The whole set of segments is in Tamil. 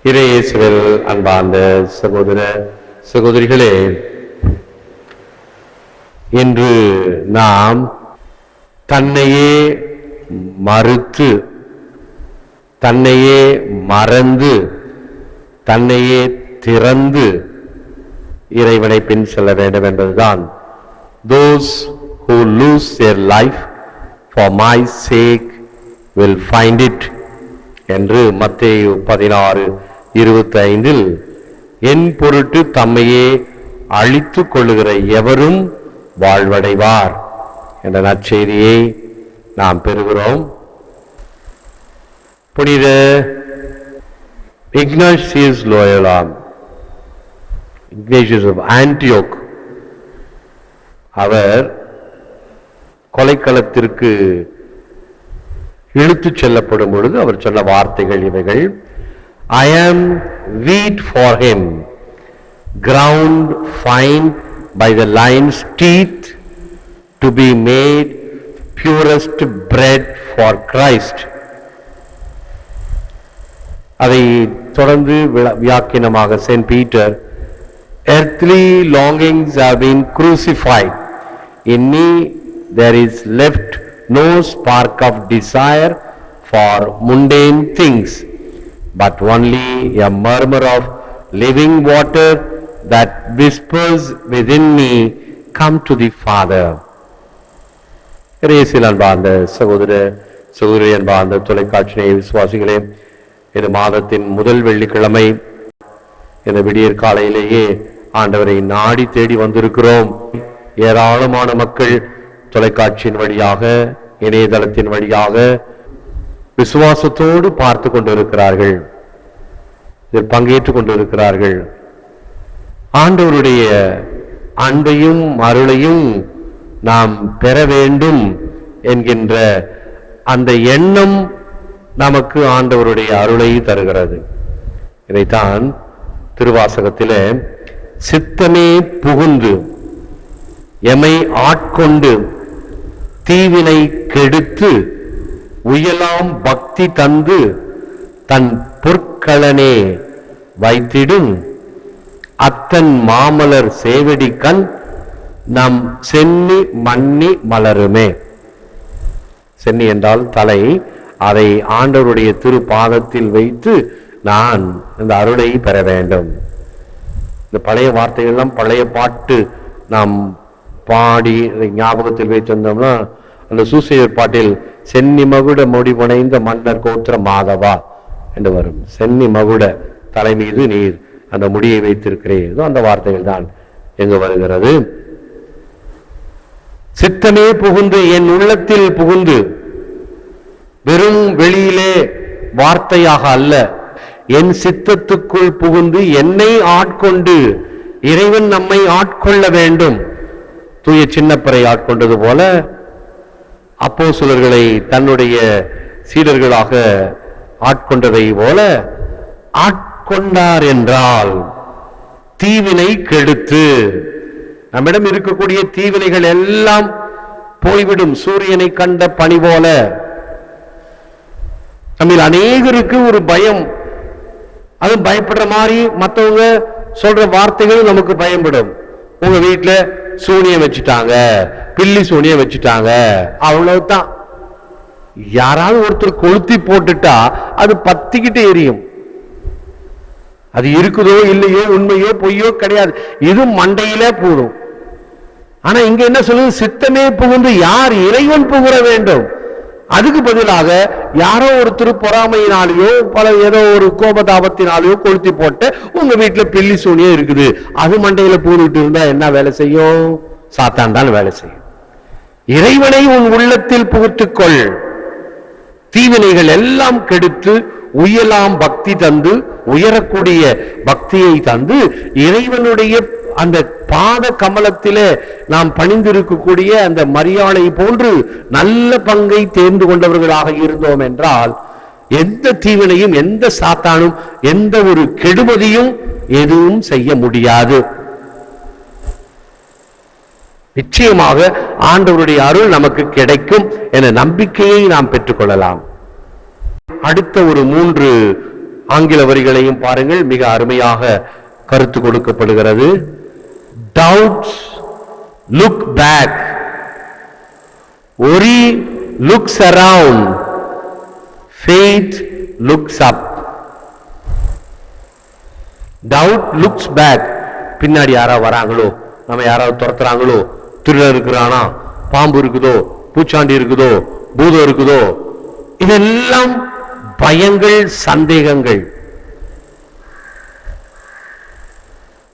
இறையேசுவில் அன்பார்ந்த சகோதர சகோதரிகளே, இன்று நாம் தன்னையே மறுத்து, தன்னையே மறந்து, தன்னையே திறந்து இறைவனை பின் செல்ல வேண்டும் என்பதுதான். Those who lose their life for my sake will find it என்று மத்தேயு 16:25 என் பொருட்டு தம்மையே அழித்துக் கொள்ளுகிற எவரும் வாழ்வடைவார் என்ற நற்செய்தியை நாம் பெறுகிறோம். புனித இக்னாசியஸ் லோயோலா, இக்னேஷியஸ் ஆஃப் ஆன்டியோக், அவர் கொலைக்களத்திற்கு இழுத்துச் செல்லப்படும் பொழுது அவர் சொன்ன வார்த்தைகள் இவைகள்: I am wheat for him, ground fine by the lion's teeth, to be made purest bread for Christ. அதை தொடர்ந்து வியாக்கியனமாக Saint Peter, earthly longings have been crucified. In me there is left no spark of desire for mundane things, but only a murmur of living water that whispers within me, come to the Father. இயேசுவில் அன்பார்ந்த சகோதர சகோதரி, அன்பார்ந்த தொலைக்காட்சி விசுவாசிகளே, இது மாதத்தின் முதல் வெள்ளிக்கிழமை. இந்த விடியற் காலையிலேயே ஆண்டவரை நாடி தேடி வந்திருக்கிறோம். ஏராளமான மக்கள் தொலைக்காட்சியின் வழியாக, இணையதளத்தின் வழியாக விசுவாசத்தோடு பார்த்து கொண்டிருக்கிறார்கள், இதில் பங்கேற்றுக் கொண்டிருக்கிறார்கள். ஆண்டவருடைய அன்பையும் அருளையும் நாம் பெற வேண்டும் என்கின்ற அந்த எண்ணம் நமக்கு ஆண்டவருடைய அருளை தருகிறது. இதைத்தான் திருவாசகத்திலே சித்தமே புகுந்து எமை ஆட்கொண்டு தீவினை கெடுத்து உயலாம் பக்தி தந்து தன் பொற்களனே வைத்திடும் அத்தன் மாமலர் சேவடி கண் நம் சென்னி மன்னி மலருமே. சென்னி என்றால் தலை. அதை ஆண்டவருடைய திருப்பாதத்தில் வைத்து நான் இந்த அருளை பெற வேண்டும். இந்த பழைய வார்த்தைகள்லாம் பழைய பாட்டு நாம் பாடி ஞாபகத்தில் வைத்திருந்தோம்னா, அந்த சூசையர் பாட்டில் சென்னி மகுட முடிவுணைந்த மன்னர் கோத்திர மாதவா என்று வரும். சென்னி மகுட தலை மீது நீர் அந்த முடியை வைத்திருக்கிறேன், அந்த வார்த்தைகள் தான் எங்கு வருகிறது. சித்தமே புகுந்து, என் உள்ளத்தில் புகுந்து, வெறும் வெளியிலே வார்த்தையாக அல்ல, என் சித்தத்துக்குள் புகுந்து என்னை ஆட்கொண்டு, இறைவன் நம்மை ஆட்கொள்ள வேண்டும். தூய சின்னப்பரை ஆட்கொண்டது போல அப்போஸ்தலர்களை தன்னுடைய சீடர்களாக ஆட்கொண்டதை போல ஆட்கொண்டார் என்றால் தீவினை கெடுத்து, நம்மிடம் இருக்கக்கூடிய தீவினைகள் எல்லாம் போய்விடும். சூரியனை கண்ட பனி போல நம்ம அநேகருக்கு ஒரு பயம், அது பயப்படுற மாதிரி மற்றவங்க சொல்ற வார்த்தைகள் நமக்கு பயப்படும். உங்க வீட்டுல சூனியம் வச்சுட்டாங்க, பில்லி சூனியம் வச்சுட்டாங்க, அவ்வளவுதான். யாராவது ஒருத்தர் கொளுத்தி போட்டுட்டா அது பத்திக்கிட்டு எரியும். அது இருக்குதோ இல்லையோ, உண்மையோ பொய்யோ கிடையாது, இது மண்டையிலே போடும். ஆனா இங்க என்ன சொல்லுது? சித்தமே புகுந்து, யார் இறைவன் புகுற வேண்டும். அதுக்கு பதிலாக யாரோ ஒருத்தர் பொறாமையினாலேயோ ஏதோ ஒரு கோபதாபத்தினாலேயோ கொளுத்தி போட்டு உங்க வீட்டுல பில்லி சூனியம் இருக்குது, அது மண்டையில பூந்துட்டு இருந்தா என்ன வேலை செய்யும்? சாத்தான் தான் வேலை செய்யும். இறைவனை உன் உள்ளத்தில் புகுத்துக்கொள், தீவினைகள் எல்லாம் கெடுத்து உயலாம் பக்தி தந்து, உயரக்கூடிய பக்தியை தந்து, இறைவனுடைய அந்த பாத கமலத்திலே நாம் பணிந்திருக்கக்கூடிய அந்த மரியாதை போன்று நல்ல பங்கை தேர்ந்து கொண்டவர்களாக இருந்தோம் என்றால் எந்த தீவினையும், எந்த சாத்தானும், எந்த ஒரு கெடுமதியும் எதுவும் செய்ய முடியாது. நிச்சயமாக ஆண்டவருடைய அருள் நமக்கு கிடைக்கும் என நம்பிக்கையை நாம் பெற்றுக்கொள்ளலாம். அடுத்த ஒரு 3 ஆங்கில வரிகளையும் பாருங்கள், மிக அருமையாக கருத்து கொடுக்கப்படுகிறது. Doubts look back, worry looks around, faith looks up. Doubt looks back, பின்னாடி யாராவது வராங்களோ, நம்ம யாராவது துரத்துறாங்களோ, திருடன் இருக்கிறானா, பாம்பு இருக்குதோ, பூச்சாண்டி இருக்குதோ, பூதம் இருக்குதோ, இதெல்லாம் பயங்கள், சந்தேகங்கள்.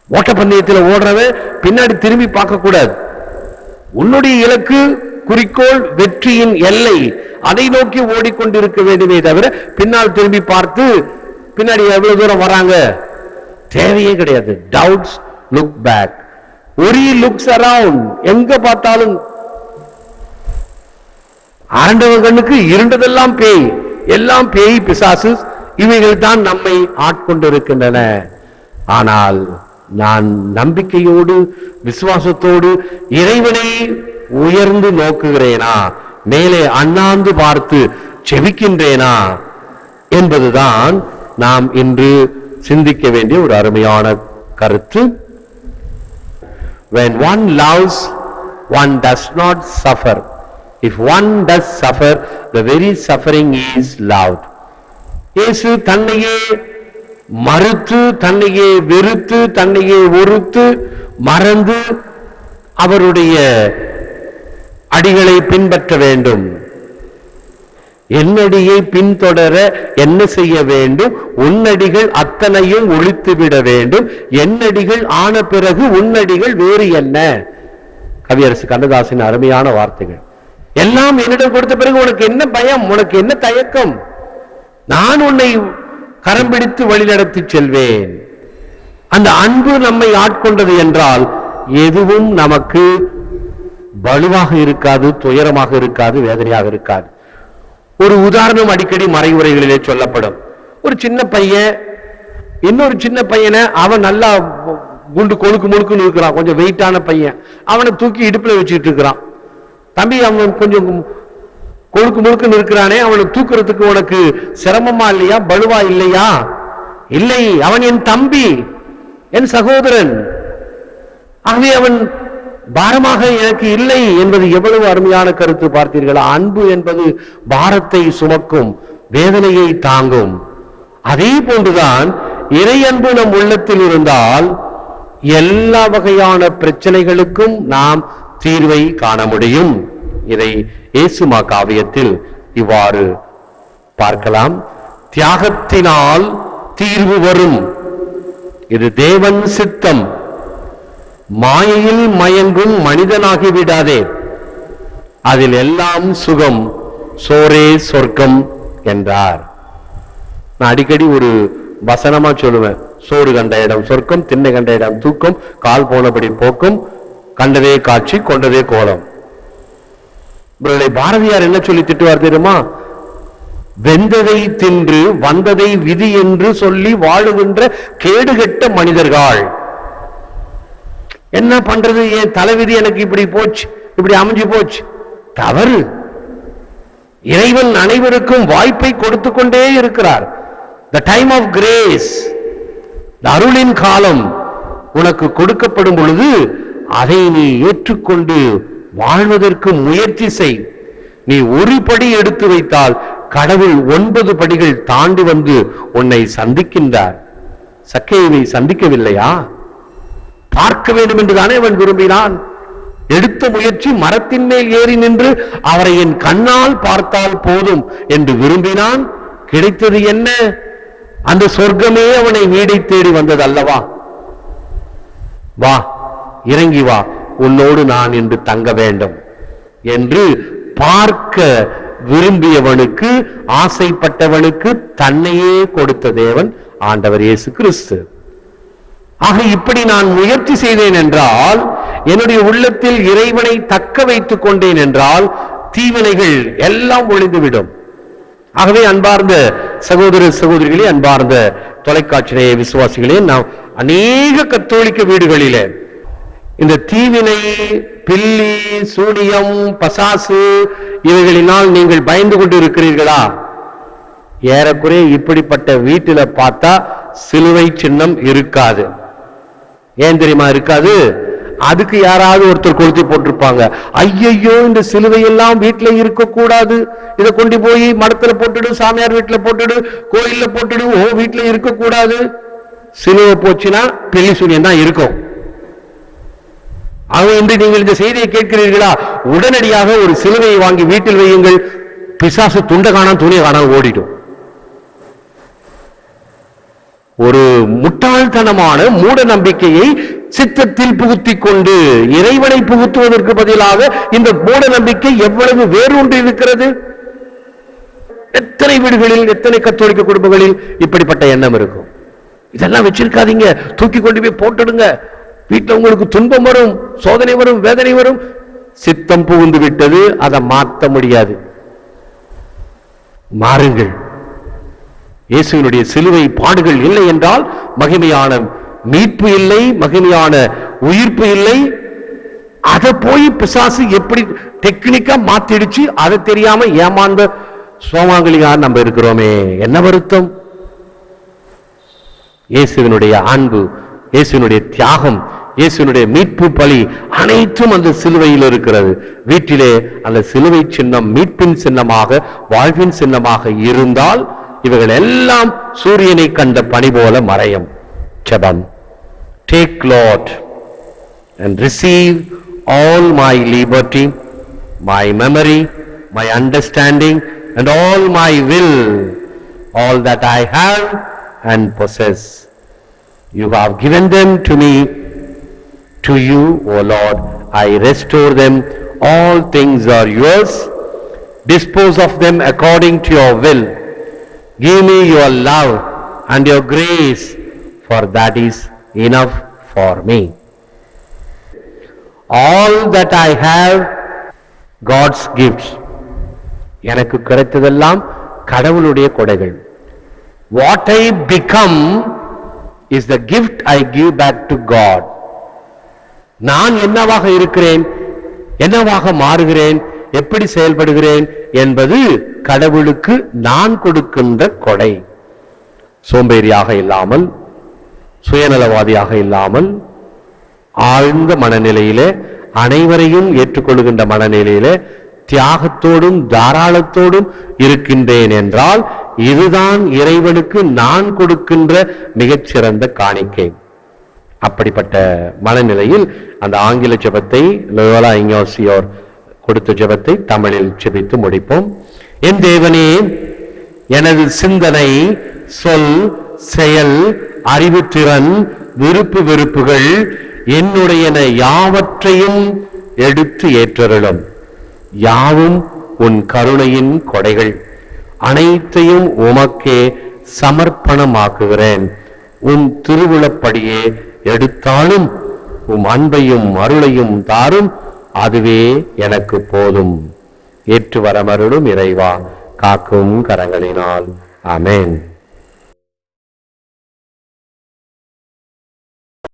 ஓட்டப்பந்தயத்தில் ஓடுறவன் பின்னாடி திரும்பி பார்க்க கூடாது. உன்னுடைய இலக்கு, குறிக்கோள், வெற்றியின் எல்லை, அதை நோக்கி ஓடிக்கொண்டிருக்க வேண்டுமே தவிர பின்னால் திரும்பி பார்த்து பின்னாடி எவ்வளவு தூரம் வராங்க தேவையே கிடையாது. Doubts look back, worry looks around. எங்க பார்த்தாலும் ஆண்டவன் கண்ணுக்கு இருண்டதெல்லாம் பேய், எல்லாம் பேய், பிசாசு, இவைகள் தான் நம்மை ஆட்கொண்டிருக்கின்றன. ஆனால் நான் நம்பிக்கையோடு, விசுவாசத்தோடு இறைவனை உயர்ந்து நோக்குகிறேனா, மேலே அண்ணாந்து பார்த்து செபிக்கின்றேனா என்பதுதான் நாம் இன்று சிந்திக்க வேண்டிய ஒரு அருமையான கருத்து. When one loves, one does not suffer. If one does suffer, the very suffering is loved. இயேசு தன்னையே மறுத்து, தன்னையே வெறுத்து, தன்னையே ஒருத்து, மறந்து அவருடைய அடிகளை பின்பற்ற வேண்டும். என்னடியை பின்தொடர என்ன செய்ய வேண்டும்? உன்னடிகள் அத்தனையும் ஒழித்துவிட வேண்டும். என்னடிகள் ஆன பிறகு உன்னடிகள் வேறு என்ன? கவியரசு கண்ணதாசின் அருமையான வார்த்தைகள். எல்லாம் என்னிடம் கொடுத்த பிறகு உனக்கு என்ன பயம், உனக்கு என்ன தயக்கம்? நான் உன்னை கரம் பிடித்து வழிநடத்தி செல்வேன். அந்த அன்பு நம்மை ஆட்கொண்டது என்றால் எதுவும் நமக்கு வலுவாக இருக்காது, துயரமாக இருக்காது, வேதனையாக இருக்காது. ஒரு உதாரணம் அடிக்கடி மறைவுரைகளிலே சொல்லப்படும். ஒரு சின்ன பையன் இன்னொரு சின்ன பையனை, அவன் நல்லா குண்டு கொழுக்கு முழுக்குன்னு இருக்கிறான், கொஞ்சம் வெயிட்டான பையன், அவனை தூக்கி இடுப்புல வச்சுட்டு இருக்கிறான். தம்பி, அவன் கொஞ்சம் கொழுக்கு முழுக்குன்னு இருக்கிறானே, அவனை தூக்குறதுக்கு உனக்கு சிரமமா இல்லையா, பலுவா இல்லையா? இல்லை, அவன் என் தம்பி, என் சகோதரன், ஆகவே அவன் பாரமாக எனக்கு இல்லை என்பது எவ்வளவு அருமையான கருத்து பார்த்தீர்களா? அன்பு என்பது பாரத்தை சுமக்கும், வேதனையை தாங்கும். அதே போன்றுதான் இறை அன்பு நம் உள்ளத்தில் இருந்தால் எல்லா வகையான பிரச்சனைகளுக்கும் நாம் தீர்வை காண முடியும். இதை இயேசுமா காவியத்தில் இவ்வாறு பார்க்கலாம். தியாகத்தினால் தீர்வு வரும், இது தேவன் சித்தம். மாயையில் மயங்கும் மனிதனாகி விடாதே, அதில் எல்லாம் சுகம், சோரே சொர்க்கம் என்றார். நான் அடிக்கடி ஒரு வசனமா சொல்லுவேன், சோறு கண்ட இடம் சொர்க்கம், திண்ணை கண்ட இடம் தூக்கம், கால் போனபடி போக்கும், கண்டதே காட்சி கொண்டதே கோலம். பாரதியார் என்ன சொல்லி திட்டுவார் தெரியுமா? வெந்ததை தின்று வந்ததை விதி என்று சொல்லி வாழுகின்ற கேடுகெட்ட மனிதர்கள். என்ன பண்றது, என் தலைவிதி எனக்கு இப்படி போச்சு, இப்படி அமைஞ்சு போச்சு, தவறு. இறைவன் அனைவருக்கும் வாய்ப்பை கொடுத்து கொண்டே இருக்கிறார். The time of grace, அருளின் காலம் உனக்கு கொடுக்கப்படும் பொழுது அதை நீ ஏற்றுக்கொண்டு வாழ்வதற்கு முயற்சி செய். நீ ஒரு படி எடுத்து வைத்தால் கடவுள் 9 படிகள் தாண்டி வந்து உன்னை சந்திக்கின்றார். சக்கேயுவை சந்திக்கவில்லையா? பார்க்க வேண்டும் என்றுதானே அவன் விரும்பினான். எடுத்த முயற்சி, மரத்தின் மேல் ஏறி நின்று அவரை என் கண்ணால் பார்த்தால் போதும் என்று விரும்பினான். கிடைத்தது என்ன? அந்த சொர்க்கமே அவனை வீடை தேடி வந்தது அல்லவா? வா, இறங்கி வா, உன்னோடு நான் இன்று தங்க வேண்டும் என்று பார்க்க விரும்பியவனுக்கு, ஆசைப்பட்டவனுக்கு தன்னையே கொடுத்த தேவன் ஆண்டவர் இயேசு கிறிஸ்து. ஆக இப்படி நான் முயற்சி செய்தேன் என்றால், என்னுடைய உள்ளத்தில் இறைவனை தக்க வைத்துக் கொண்டேன் என்றால், தீவினைகள் எல்லாம் ஒளிந்துவிடும். ஆகவே அன்பார்ந்த சகோதர சகோதரிகளே, அன்பார்ந்த தொலைக்காட்சி நேய விசுவாசிகளே, நாம் அநேக கத்தோலிக்க வீடுகளிலே இந்த தீவினை, பில்லி, சூனியம், பசாசு இவைகளினால் நீங்கள் பயந்து கொண்டு இருக்கிறீர்களா? ஏறக்குறைய இப்படிப்பட்ட வீட்டில பார்த்தா சிலுவை சின்னம் இருக்காது. ஏன் தெரியுமா இருக்காது? அதுக்கு யாராவது ஒருத்தர் கொளுத்தி போட்டிருப்பாங்க. ஐயையோ, இந்த சிலுவை எல்லாம் வீட்டுல இருக்க கூடாது, இதை கொண்டு போய் மடத்துல போட்டுடு, சாமியார் வீட்டுல போட்டுடு, கோயில்ல போட்டுடு, ஓ வீட்டுல இருக்க கூடாது. சிலுவை போச்சுன்னா பில்லி சூனியம் தான் இருக்கும். இன்று நீங்கள் இந்த செய்தியை கேட்கிறீர்களா? உடனடியாக ஒரு சிலுவையை வாங்கி வீட்டில் வையுங்கள். பிசாசு துண்ட காணாம துணியை காணாம ஓடிடும். ஒரு முட்டாள்தனமான மூட நம்பிக்கையை சித்தத்தில் புகுத்தி கொண்டு இறைவனை புகுத்துவதற்கு பதிலாக இந்த மூட நம்பிக்கை எவ்வளவு வேரூன்றி இருக்கிறது. எத்தனை வீடுகளில், எத்தனை கத்தோலிக்க குடும்பங்களில் இப்படிப்பட்ட எண்ணம் இருக்கும். இதெல்லாம் வச்சிருக்காதீங்க, தூக்கி கொண்டு போய் போட்டுடுங்க, வீட்டில் உங்களுக்கு துன்பம் வரும், சோதனை வரும், வேதனை வரும். சித்தம் புகுந்து விட்டது, அதை மாற்ற முடியாது. மாறுங்கள். இயேசுவினுடைய சிலுவை பாடுகள் இல்லை என்றால் மகிமையான மீட்பு இல்லை, மகிமையான உயிர்ப்பு இல்லை. அதை போய் பிசாசு எப்படி டெக்னிக்கா மாத்திடுச்சு, அதை தெரியாம ஏமாந்த சோமாங்கலியார் நம்ம இருக்கிறோமே, என்ன வருத்தம். இயேசுவினுடைய அன்பு, இயேசுவினுடைய தியாகம், இயேசுவினுடைய மீட்பு பலி அனைத்தும் அந்த சிலுவையில் இருக்கிறது. வீட்டிலே அந்த சிலுவை சின்னம் மீட்பின் சின்னமாக, வாழ்வின் சின்னமாக இருந்தால் இவைகள் எல்லாம் சூரியனை கண்ட பனி போல மறையும். ஜெபம். Take Lord and receive all my liberty, my memory, my understanding and all my will, all that I have and possess. You have given them to me. To you, O Lord, I restore them. All things are yours. Dispose of them according to your will. Give me your love and your grace, for that is enough for me. All that I have, God's gifts. எனக்கு கிடைத்ததெல்லாம் கடவுளுடைய கொடைகள். What I become is the gift I give back to God. நான் என்னவாக இருக்கிறேன், என்னவாக மாறுகிறேன், எப்படி செயல்படுகிறேன் என்பது கடவுளுக்கு நான் கொடுக்கின்ற கொடை. சோம்பேறியாக இல்லாமல், சுயநலவாதியாக இல்லாமல், ஆழ்ந்த மனநிலையிலே, அனைவரையும் ஏற்றுக்கொள்கின்ற மனநிலையிலே, தியாகத்தோடும் தாராளத்தோடும் இருக்கின்றேன் என்றால் இதுதான் இறைவனுக்கு நான் கொடுக்கின்ற மிகச்சிறந்த காணிக்கை. அப்படிப்பட்ட மனநிலையில் அந்த ஆங்கில ஜெபத்தை, லோயோலா இக்னாசியோர் கொடுத்த ஜெபத்தை தமிழில் ஜெபித்து முடிப்போம். என் தேவனே, எனது சிந்தனை, சொல், செயல், அறிவுத்திறன், விருப்பு வெறுப்புகள் என்னுடையன யாவற்றையும் எடுத்து ஏற்றருளும். யாவும் உன் கருணையின் கொடைகள். அனைத்தையும் உமக்கே சமர்ப்பணமாக்குகிறேன். உன் திருவுளப்படியே எடுத்தாலும் உம் அன்பையும் அருளையும் தாரும், அதுவே எனக்கு போதும். ஏற்று வரமருளும் இறைவா, காக்கும் கரங்களினால். ஆமென்.